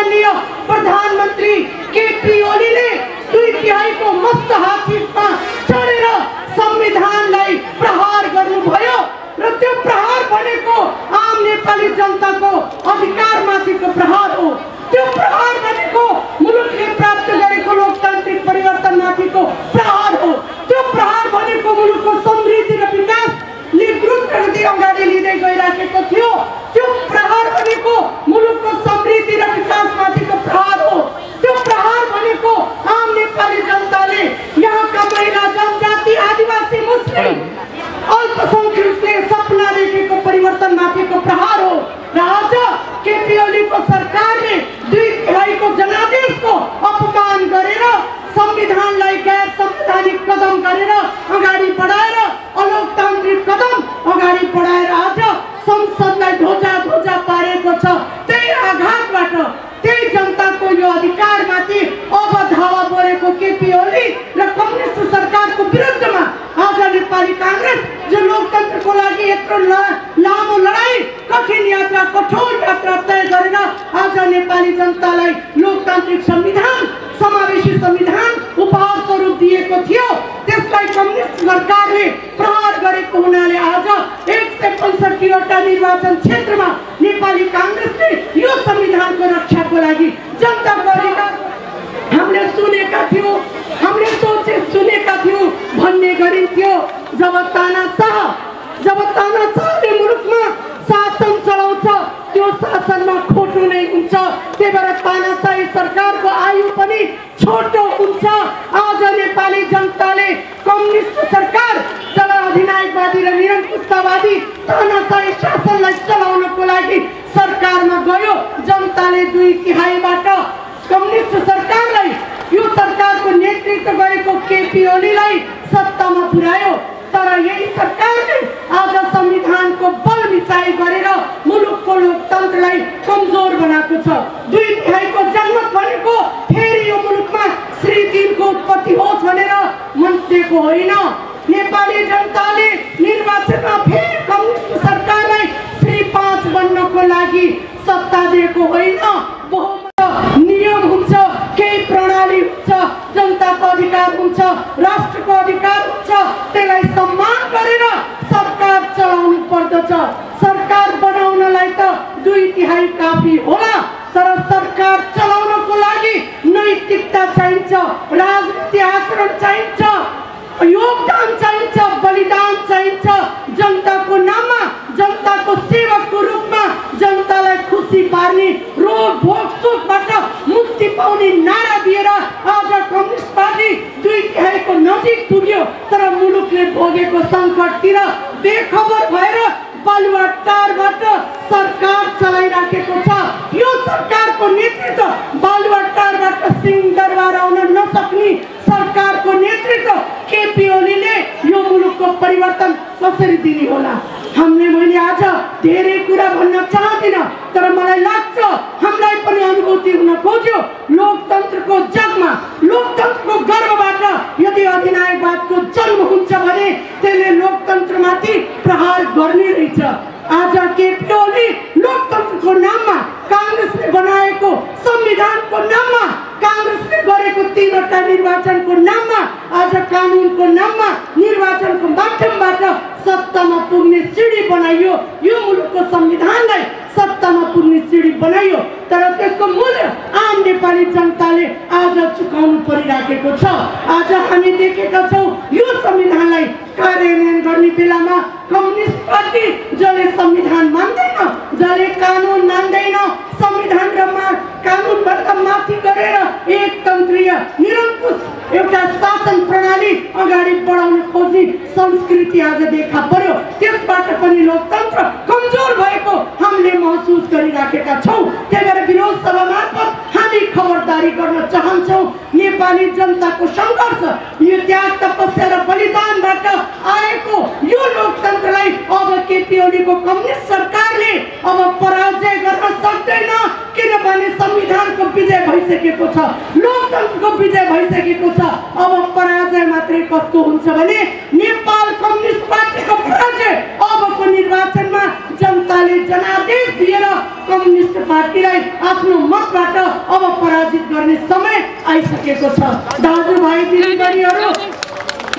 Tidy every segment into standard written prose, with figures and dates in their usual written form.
आदरणीय प्रधानमन्त्री केपी ओलीले 2/3 को मस्त हात्तीमा चढेर संविधानलाई प्रहार गर्नुभयो र त्यो प्रहार भनेको आम नेपाली जनताको अधिकारमाथिको प्रहार हो। त्यो प्रहार भनेको मुलुकले प्राप्त गरेको लोकतान्त्रिक परिवर्तनमाथिको प्रहार हो। त्यो प्रहार भनेको मुलुकको समृद्धि र विकासले द्रुत गति अगाडि लिँदै गइराखेको थियो। त्यो प्रहार भनेको मुलुकको समृद्धि र विकासमाथिको प्रहार हो। त्यो प्रहार भनेको आम नेपाली जनताले यहाँका महिला, जनजाति, आदिवासी, मुस्लिम, अल्पसंख्यकले सपना देखेको परिवर्तनमाथिको प्रहार हो। र आज केपी ओलीको सरकारले 2/3 को जनादेशको अपमान गरेर संविधानलाई गैर संवैधानिक कदम गरेर अगाडि बढाएर अलोकतान्त्रिक कदम अगाडि बढाएर आज संसदलाई ध्वजा पारेको छ। त्यही आघातबाट त्यही जनताको यो अधिकारमाथि अब धावा बोलेको केपी ओली र कम्युनिस्ट सरकारको विरुद्धमा आज नेपाली कांग्रेस जो लोकतन्त्रको लागि यत्रो लामो लडाई, कठिन यात्रा, कठोर यात्रा तय गरेर आज नेपाली जनतालाई लोकतान्त्रिक संविधान, समावेशी संविधान उपहार स्वरूप दिएको थियो, त्यसलाई कम्युनिस्ट सरकारले प्रहार गरेको हुनाले आज 165 वटा निर्वाचन क्षेत्रमा नेपाली कांग्रेसले यो संविधानको रक्षाको लागि जनताको अधिकार हामीले सुनेका थियौं, हामीले सुनेका थियौं भन्ने गरिन्थ्यो। जब तानाशाहले मुलुकमा शासन चलाउँछ त्यो शासनमा खोटो नै हुन्छ। त्यही भएर तानाशाही सरकारको आयु पनि छोटो हुन्छ। आज नेपाली जनताले कम्युनिस्ट सरकार जब अधिनायकवादी र निरङ्कुशतावादी तानाशाही शासनलाई चलाउनको लागि सरकारमा गयो, जनताले 2/3बाट कम्युनिस्ट सरकारलाई, यो सरकारको नेतृत्व गरेको केपी ओलीलाई सत्तामा पुर्यायो। तर यही सरकारले आज संविधानको बल मिचाइ गरेर मुलुकको लोकतन्त्रलाई कमजोर बनाएको छ। 2/3 को जनमत भनेको फेरि यो मुलुकमा श्री 3 को उत्पत्ति होस् भनेर मन्दिएको होइन। नेपाली जनताले निर्वाचनमा फेरि कम्युनिस्ट सरकारलाई श्री 5 बन्नको लागि सत्ता दिएको होइन। बहुमत नियम हुन्छ, केही प्रणाली हुन्छ, जनताको अधिकार हुन्छ, राष्ट्रको अधिकार हुन्छ, त्यसलाई सम्मान गरेर सरकार चलाउनु पर्दछ। सरकार बनाउनलाई त 2/3 काफी होला, तर सरकार चलाउनको लागि नैतिकता चाहिन्छ, राजनीतिक आचरण चाहिन्छ, योगदान चाहिन्छ, बलिदान चाहिन्छ। जनताको नाममा, जनताको सेवकको रूपमा जनतालाई खुसी पार्ने, रोग भोग शोकबाट मुक्ति पाउने नारा दिएर आज कम्युनिस्ट पार्टी 2/3 को नजिक पुग्यो। तर मुलुकले भोगेको सङ्कटतिर बेखबर भएर बालुवाटारबाट सरकार चलाइराखेको छ। यो सरकारको नेतृत्व बालुवाटारबाट सिंहदरबार आउन नसक्ने सरकारको नेतृत्व केपी ओलीले यो मुलुकको परिवर्तन कसरी दिने होला? मैले आज धेरै कुरा भन्न चाहदिन, तर मलाई लाग्छ हामीलाई पनि अनुभूति हुन खोज्यो। लोकतन्त्रको जगमा, लोकतन्त्रको गर्वबाट यदि अधिनायकवादको जन्म हुन्छ भने त्यसले लोकतन्त्रमाथि प्रहार गर्ने रहेछ। आज केपी ओली लोकतन्त्रको नाममा, कांग्रेसले बनाएको संविधानको नाममा, कांग्रेसले गरेको 3 वटा निर्वाचनको नाममा, आज कानुनको नाममा निर्वाचनको माध्यमबाट सत्तामा पुग्ने सिडी बनाइयो। यो मुलुकको संविधानलाई सत्तामा पुग्ने सिडी बनाइयो, तर त्यसको मूल्य आम नेपाली जनताले आज चुकाउनु परिराखेको छ। आज हामी देखेका छौं यो संविधानलाई कार्यान्वयन गर्ने बेलामा कम्युनिस्ट पार्टी जसले संविधान मान्दैन, जसले कानुन मान्दैन, संविधान र कानुनभन्दा माथि गरेर एकतन्त्रीय निरङ्कुश एउटा शासन प्रणाली अगाडि बढाउन खोज्ने संस्कृति आज देखा पर्यो। त्यसबाट पनि लोकतन्त्र कमजोर भएको हामीले महसुस गरिराखेका छौं। त्यही भएर विरोध सभा मार्फत हामी खबरदारी गर्न चाहन्छौं। नेपाली जनताको संघर्ष, यो त्याग, तपस्या र बलिदानबाट आएको यो लोकतन्त्रलाई अब केपी ओलीको कम्युनिस्ट सरकारले अब पराजय गर्न सक्दैन, किनभने संविधानको विजय भइसकेको छ, लोकतन्त्रको विजय भइसकेको छ। अब पराजय मात्रै कसको हुन्छ भने नेपाल कम्युनिस्ट पार्टीको पराजय। अबको निर्वाचनमा जनताले जनादेश दिएर कम्युनिस्ट पार्टीलाई आफ्नो मतबाट गर्ने समय आइसकेको छ। दाजुभाइ दिदीबहिनीहरू,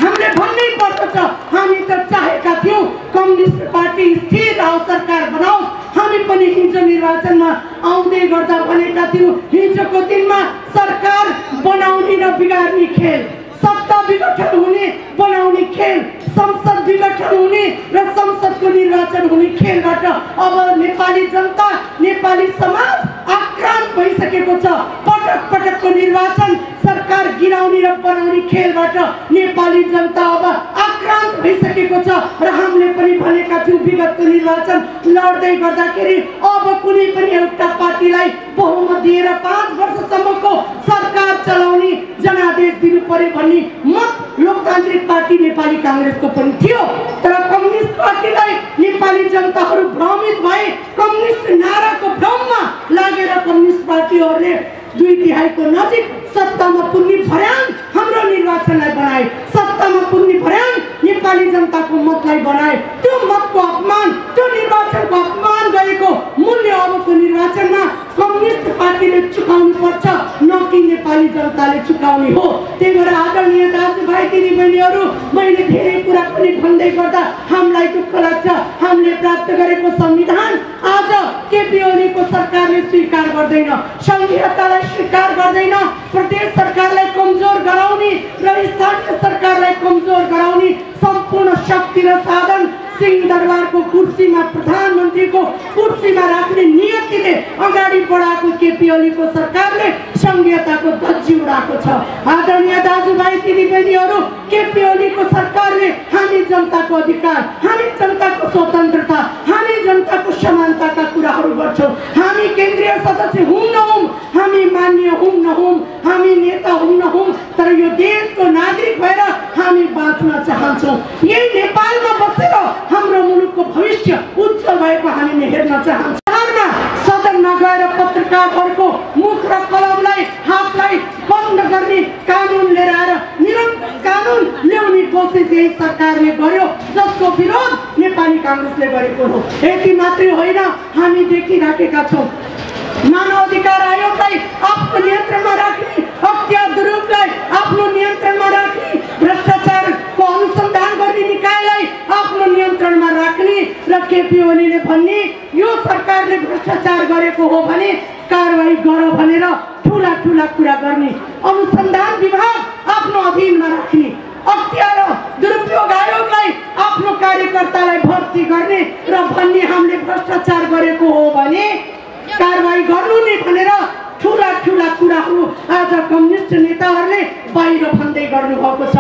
हामीले भन्नै पर्दछ, हामी त चाहेका थियौँ कम्युनिस्ट पार्टी स्थिर सरकार बनाओस्। हामी पनि हिजो निर्वाचनमा आउँदै गर्दा भनेका थियौँ हिजोको दिनमा सरकार बनाउने र बिगार्ने खेल, सत्ता विघटन हुने बनाउने खेल, संसद विघटन हुने र संसदको निर्वाचन हुने खेलबाट अब नेपाली जनता, नेपाली समाज आक्रान्त भइसकेको छ। पटक पटकको निर्वाचन सरकार गिराउने र बनाउने खेलबाट नेपाली जनता अब आक्रान्त भइसकेको छ र हामीले पनि भनेका थियौँ विगतको निर्वाचन लड्दै गर्दाखेरि अब कुनै पनि एउटा पार्टीलाई बहुमत दिएर 5 वर्षसम्मको सरकार चलाउने जनादेश दिनु पर्यो भन्ने मत लोकतान्त्रिक पार्टी नेपाली कांग्रेसको पनि थियो। तर कम्युनिस्ट पार्टीलाई नेपाली जनताहरू भ्रमित भए। कम्युनिस्ट नाराको भ्रममा लागेर कम्युनिस्ट पार्टीहरूले 2/3 को नजिक सत्तामा पुग्ने भर्याङ हाम्रो निर्वाचनलाई बनाए, सत्तामा पुग्ने भर्याङ नेपाली जनताको मतलाई बनाए। त्यो मतको अपमान, त्यो निर्वाचनको अपमान गरेको मूल्य अबको निर्वाचनमा कम्युनिस्ट पार्टीले चुकाउनु पर्छ, न कि नेपाली जनताले चुकाउने हो। त्यही भएर आदरणीय दाजुभाइ दिदीबहिनीहरू, मैले धेरै कुरा पनि भन्दै गर्दा हामीलाई दुःख लाग्छ। हामीले प्राप्त गरेको संविधान आज केपी ओलीको सरकारले स्वीकार गर्दैन, संघीयतालाई स्वीकार गर्दैन, प्रदेश सरकारलाई कमजोर गराउने र स्थानीय सरकारलाई कमजोर गराउने सम्पूर्ण शक्ति र साधन सिंहदरबारको कुर्सीमा, प्रधानमन्त्रीको कुर्सीमा राख्ने नियतिले अगाडि बढाएको केपी ओलीको सरकारले संघीयताको धज्जी उडाएको छ। आदरणीय दाजुभाइ दिदीबहिनीहरू, केपी ओलीको सरकारले हामी जनताको अधिकार, हामी जनताको स्वतन्त्रता, हामी जनताको समानताका कुराहरू गर्छौँ। हामी केन्द्रीय सदस्य हुँ नहुँ, हामी मान्य हुँ नहुँ, हामी नेता हुँ नहुँ, तर यो देशको नागरिक भएर हामी बाँच्न चाहन्छौँ। यही नेपालमा बसेर हाम्रो मुलुकको भविष्य उज्जवल भएको हामीले हेर्न चाहन्छौँ। सदनमा गएर पत्रकारहरूको मुख र कलमलाई, हातलाई बन्द गर्ने कानुन लिएर आएर निरन्तर कानुन ल्याउने कोसिस यही सरकारले गर्यो, जसको विरोध नेपाली कांग्रेसले गरेको हो। यति मात्रै होइन, हामी देखिराखेका छौँ मानव अधिकार आयोगलाई आफ्नो नियन्त्रणमा राख्ने, हत्या दुरुपलाई आफ्नो नियन्त्रणमा राख्ने, भ्रष्टाचारको अनुसन्धान गर्ने निकायलाई आफ्नो नियन्त्रणमा राख्ने र केपी ओलीले भन्ने यो सरकारले भ्रष्टाचार गरेको हो भने कारबाही गर भनेर ठुला ठुला कुरा गर्ने, अनुसन्धान विभाग आफ्नो अधीनमा राख्ने, अख्तियार दुरुपयोग आयोगलाई आफ्नो कार्यकर्तालाई भर्ती गर्ने र भन्ने हामीले भ्रष्टाचार गरेको हो भने कारबाही गर्नु नि भनेर ठुला ठुला कुराहरू आज कम्युनिस्ट नेताहरूले बाहिर भन्दै गर्नुभएको छ।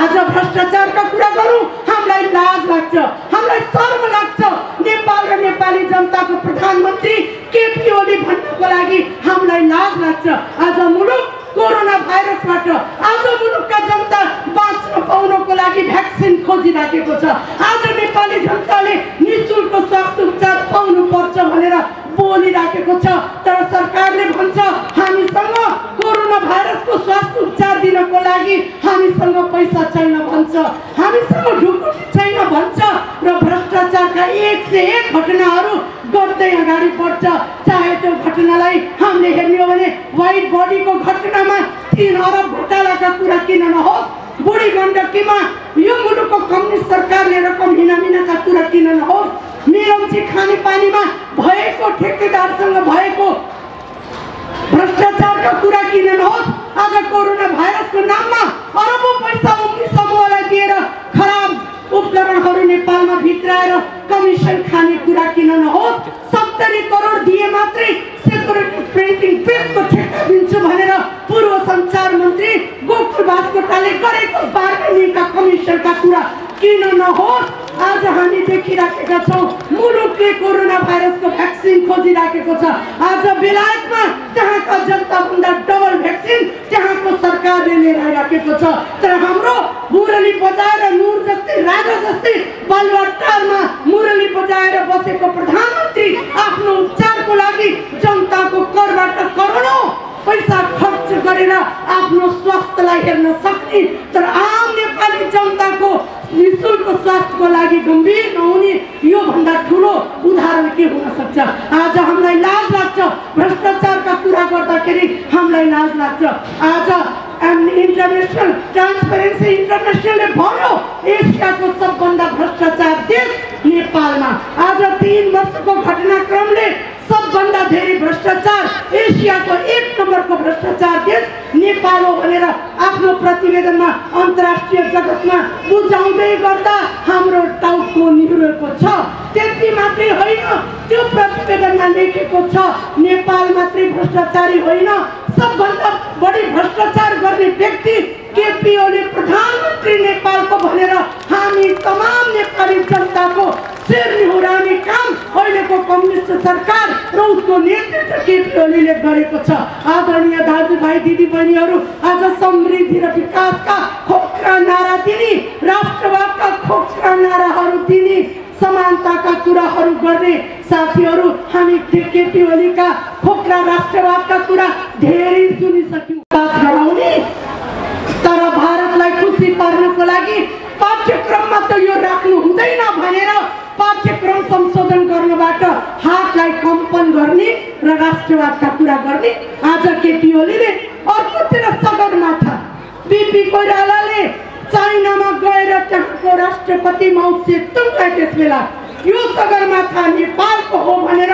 आज भ्रष्टाचारका कुरा गरौँ हामीलाई लाज लाग्छ, हामीलाई शर्म लाग्छ। नेपाल र नेपाली जनताको प्रधानमन्त्री केपी ओली भन्नको लागि हामीलाई लाज लाग्छ। आज मुलुक कोरोना भाइरसबाट, आज मुलुकका जनता बाँच्न पाउनको लागि भ्याक्सिन खोजिराखेको छ। आज नेपाली जनताले निःशुल्क स्वास्थ्य उपचार पाउनु पर्छ भनेर बोलिराखेको छ, तर सरकारले भन्छ हामीसँग कोरोना भाइरसको स्वास्थ्य उपचार दिनको लागि हामीसँग पैसा छैन भन्छ, हामीसँग ढुकुटी छैन भन्छ र भ्रष्टाचारका 1 से 1 घटनाहरू गर्दै अगाडि बढ्छ। चाहे त्यो घटनालाई हामीले हेर्ने हो भने व्हाइट बडीको घटनामा 3 अरब घोटालाका कुरा किन नहोस्, बुढी गण्डकीमा यो मुलुकको कम्युनिस्ट सरकारले रकम हिनामिनाका कुरा किन नहोस्, मेलम्ची खानेपानीमा भएको ठेकेदारसँग भएको भ्रष्टाचारका कुरा किन नहोस्। आज कोरोना भाइरसको नाममा अरबौं पैसा उम्री समूहलाई दिएर खराब उपकरणहरू नेपालमा भित्राएर कमिसन खाने कुरा किन नहोस्। 70 करोड दिए मात्रै सेक्युरिटी प्रिन्टिङ प्रेसको ठेक्का दिन्छु भनेर पूर्व सञ्चार मन्त्री गोकुल बास्कोटाले गरेको बार्गेनिङका कमिसनका कुरा किन नहोस्। आज हामी देखिराखेका छौँ मुलुकले कोरोना भाइरसको भ्याक्सिन खोजिराखेको छ। आज बेलायतमा त्यहाँका जनताभन्दा डबल भ्याक्सिन त्यहाँको सरकारले लिएर आइराखेको छ, तर हाम्रो मुरली बजाएर नुर जस्तै राजा जस्तै बालुवाटारमा मुरली बजाएर बसेको प्रधानमन्त्री आफ्नो उपचारको लागि जनताको करबाट करोडौं पैसा खर्च गरेर आफ्नो स्वास्थ्यलाई हेर्न सक्ने, तर आम नेपाली जनताको निःशुल्क स्वास्थ्यको लागि गम्भीर नहुने यो भन्दा ठुलो उदाहरण के हुन सक्छ। आज हामीलाई लाज लाग्छ भ्रष्टाचारका कुरा गर्दाखेरि हामीलाई लाज लाग्छ। आज इन्टरनेसनल ट्रान्सपेरेन्सी इन्टरनेसनलले भन्यो एसियाको सबभन्दा भ्रष्टाचार देश नेपालमा। आज 3 वर्षको घटनाक्रमले सबभन्दा धेरै भ्रष्टाचार एसियाको 1 नम्बरको भ्रष्टाचार देश नेपाल हो भनेर आफ्नो प्रतिवेदनमा अन्तर्राष्ट्रिय जगतमा बुझाउँदै गर्दा हाम्रो टाउको निहुरेको छ। त्यति मात्रै होइन, त्यो प्रतिवेदनमा लेखेको छ नेपाल मात्रै भ्रष्टाचारी होइन, सबभन्दा बढी भ्रष्टाचार गर्ने व्यक्ति केपी ओली प्रधानमन्त्री नेपालको भनेर हामी तमाम नेपाली जनताको शिर निहुराउने काम अहिलेको कम्युनिस्ट सरकार र उसको नेतृत्व केपी ओलीले गरेको छ। आदरणीय दाजुभाइ दिदीबहिनीहरू, आज समृद्धि र विकासका खोक्रा नारा दिने, राष्ट्रवादका खोक्रा नाराहरू दिने, समानताका कुराहरू गर्ने साथीहरू, हामी केपी ओलीका खोक्रा राष्ट्रवादका कुरा धेरै सुनिसक्यौँ। विकास गराउने तर भारतलाई खुसी पार्नको लागि पाठ्यक्रममा त यो राख्नु हुँदैन भनेर पाठ्यक्रम संशोधन गर्नबाट हातलाई कम्पन गर्ने र राष्ट्रवादका कुरा गर्ने आज केपी ओलीले। अर्कोतिर सगरमाथा बीपी कोइरालाले चाइनामा गएर त्यहाँको राष्ट्रपति माउ सेतुङलाई त्यसबेला यो सगरमाथा नेपालको हो भनेर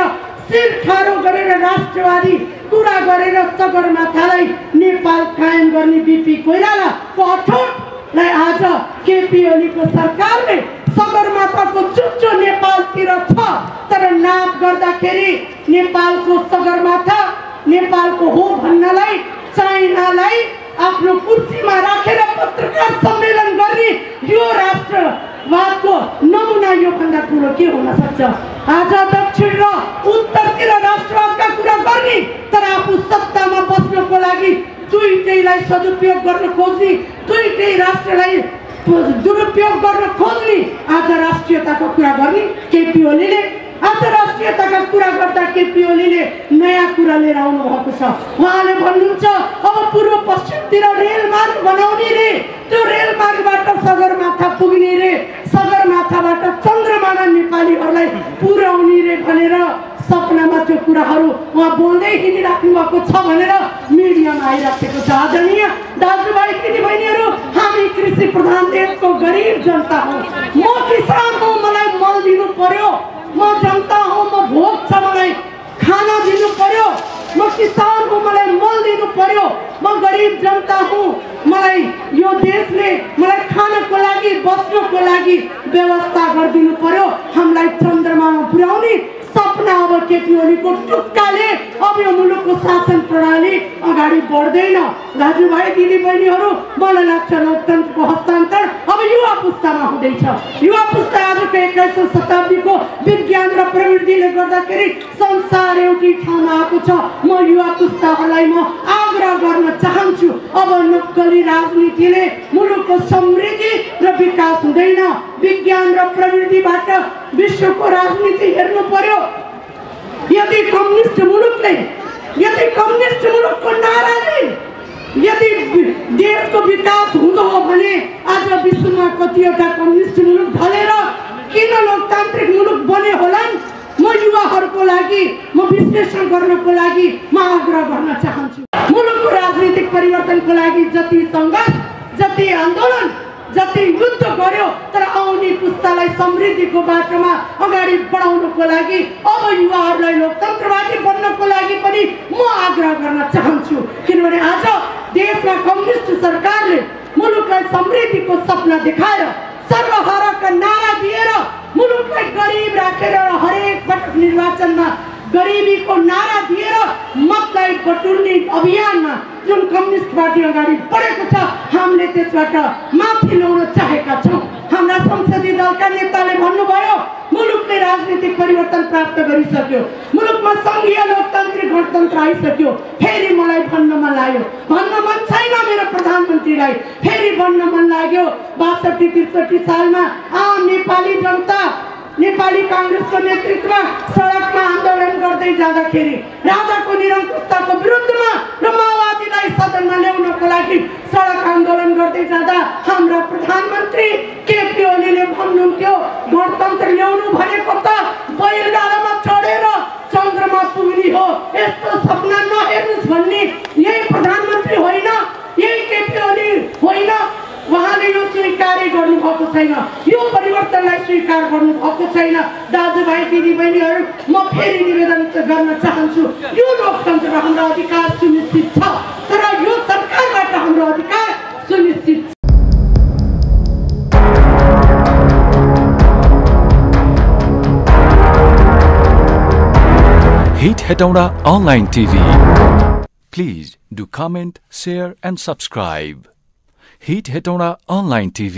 शिर ठाडो गरेर राष्ट्रवादी कुरा गरेर सगरमाथालाई नेपाल कायम गर्ने बीपी कोइरालाको अठोटलाई आज केपी ओलीको सरकारले सगरमाथाको चुच्चो नेपालतिर छ तर नाप गर्दाखेरि नेपालको सगरमाथा नेपालको हो भन्नलाई चाइनालाई आफ्नो कुर्सीमा राखेर पत्रकार सम्मेलन गर्ने यो राष्ट्रवादको नमुना यो भन्दा ठुलो के हुन सक्छ। आज दक्षिण र उत्तरतिर राष्ट्रवादका कुरा गर्ने तर आफू सत्तामा बस्नको लागि दुईटैलाई सदुपयोग गर्न खोज्ने, दुईटै राष्ट्रलाई दुरुपयोग गर्न खोज्ने आज राष्ट्रियताको कुरा गर्ने केपी ओलीले। आज राष्ट्रियताका कुरा गर्दा केपी ओलीले नयाँ कुरा लिएर आउनु भएको छ। उहाँले भन्नुहुन्छ अब पूर्व पश्चिमतिर रेल मार्ग बनाउने रे, त्यो रेल मार्गबाट सगरमाथा पुग्ने रे, सगरमाथाबाट चन्द्रमामा नेपालीहरूलाई पुर्याउने रे भनेर सपनामा त्यो कुराहरू उहाँ बोल्दै हिँडिराख्नु भएको छ भनेर मिडियामा आइराखेको छ। आदरणीय दाजुभाइ दिदीबहिनीहरू, हामी कृषि प्रधान देशको गरिब जनता हौँ। म किसान हौँ, मलाई मल दिनु पर्यो। म जनता हूँ, म भोग छ मलाई खाना दिनु पर्यो। म किसान हूँ, मलाई मल दिनु पर्यो। म गरिब जनता हूँ, मलाई यो देशले मलाई खानको लागि बस्नको लागि व्यवस्था गरिदिनु पर्यो। हामीलाई चन्द्रमामा पुर्याउने सपना अब केपी ओलीको टुक्काले अब यो मुलुकको शासन प्रणाली अगाडि बढ्दैन। दाजुभाइ दिदीबहिनीहरू, मलाई लाग्छ लोकतन्त्रको हस्तान्तरण अब युवा पुस्तामा हुँदैछ। युवा पुस्ता आजको 21औं शताब्दीको विज्ञान र प्रविधिले गर्दाखेरि संसार एउटै ठाउँमा आएको छ। म युवा पुस्ताहरूलाई म आग्रह गर्न चाहन्छु, अब नक्कली राजनीतिले मुलुकको समृद्धि र विकास हुँदैन। विज्ञान र प्रविधिबाट विश्वको राजनीति हेर्नु पर्यो। यदि कम्युनिस्ट मुलुकको नाराले यदि देशको विकास हुँदो हो भने आज विश्वमा कतिवटा कम्युनिस्ट मुलुक ढलेर किन लोकतान्त्रिक मुलुक बने होलान्? म युवाहरूको लागि म विश्लेषण गर्नको लागि म आग्रह गर्न चाहन्छु। मुलुकको राजनीतिक परिवर्तनको लागि जति सङ्घर्ष, जति आन्दोलन, जति युद्ध गर्यो तर आउने पुस्तालाई समृद्धिको बाटोमा अगाडि बढाउनको लागि अब युवाहरूलाई लोकतन्त्रवादी बन्नको लागि पनि म आग्रह गर्न चाहन्छु। किनभने आज देशमा कम्युनिस्ट सरकारले मुलुकलाई समृद्धिको सपना देखाएर सर्वहाराका नारा दिएर मुलुकलाई गरिब राखेर हरेक पटक निर्वाचनमा गरिबीको नारा दिएर मतलाई बटुल्ने अभियानमा जुन कम्युनिस्ट पार्टी अगाडि बढेको छ हामीले त्यसबाट माथि ल्याउन चाहेका छौँ। हाम्रा संसदीय दलका नेताले भन्नुभयो मुलुकले राजनीतिक परिवर्तन प्राप्त गरिसक्यो, मुलुकमा सङ्घीय लोकतान्त्रिक गणतन्त्र आइसक्यो। फेरि मलाई भन्न मन लाग्यो, भन्न मन छैन मेरो प्रधानमन्त्रीलाई, फेरि भन्न मन लाग्यो 62-63 सालमा आम नेपाली जनता नेपाली कांग्रेसको नेतृत्वमा सडकमा आन्दोलन गर्दै जाँदाखेरि राजाको निरङ्कुशताको विरुद्धमा र माओवादीलाई सदनमा ल्याउनको लागि सडक आन्दोलन गर्दै जाँदा हाम्रा प्रधानमन्त्री केपी ओलीले भन्नुहुन्थ्यो गणतन्त्र ल्याउनु भनेको त बैलगाडामा चढेर चन्द्रमा पुग्ने हो, यस्तो सपना नहेर्नुस् भन्ने यही प्रधानमन्त्री होइन, यही केपी ओली होइन। उहाँले यो स्वीकार गर्नुभएको छैन, यो परिवर्तनलाई स्वीकार गर्नुभएको छैन। दाजुभाइ दिदीबहिनीहरू, म फेरि निवेदन गर्न चाहन्छु, यो लोकतन्त्रमा हाम्रो अधिकार सुनिश्चित छ, तर यो सरकारबाट हाम्रो अधिकार सुनिश्चित छ। Heat Hetaura Online TV. Please do comment, share and subscribe. Heat Hetaura Online TV.